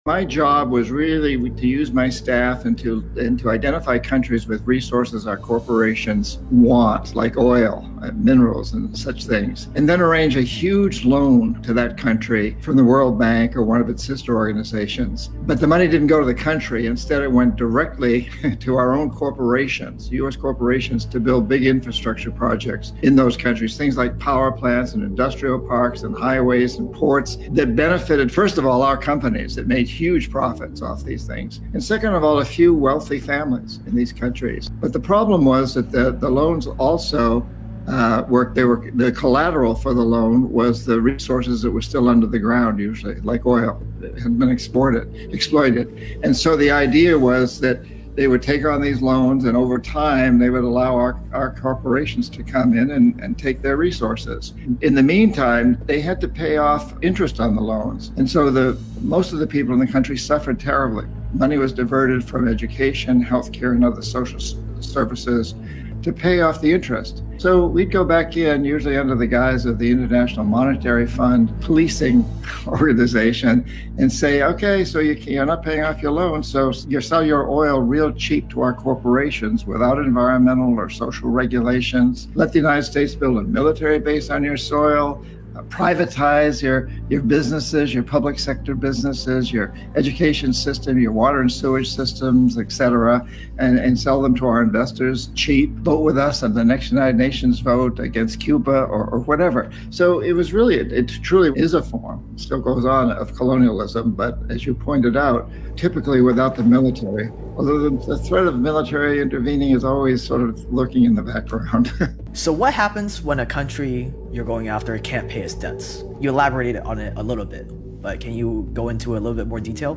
My job was really to use my staff and to identify countries with resources our corporations want, like oil, minerals, and such things, and then arrange a huge loan to that country from the World Bank or one of its sister organizations. But the money didn't go to the country. Instead, it went directly to our own corporations, U.S. corporations, to build big infrastructure projects in those countries, things like power plants and industrial parks and highways and ports that benefited, first of all, our companies that made huge profits off these things. And second of all, a few wealthy families in these countries. But the problem was that the loans also the collateral for the loan was the resources that were still under the ground, usually, like oil that had been exploited. And so the idea was that they would take on these loans, and over time, they would allow our corporations to come in and take their resources. In the meantime, they had to pay off interest on the loans. And so most of the people in the country suffered terribly. Money was diverted from education, healthcare, and other social services to pay off the interest. So we'd go back in, usually under the guise of the International Monetary Fund policing organization, and say, okay, so you're not paying off your loan, so you sell your oil real cheap to our corporations without environmental or social regulations. Let the United States build a military base on your soil. Privatize your businesses, your public sector businesses, your education system, your water and sewage systems, et cetera, and sell them to our investors cheap. Vote with us on the next United Nations vote against Cuba or whatever. So it was really, it truly is a form, it still goes on, of colonialism, but as you pointed out, typically without the military. Although the threat of military intervening is always sort of lurking in the background. So what happens when a country you're going after can't pay its debts? You elaborated on it a little bit, but can you go into a little bit more detail?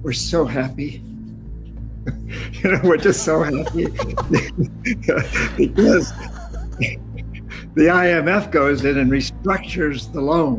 We're so happy. We're just so happy because the IMF goes in and restructures the loan.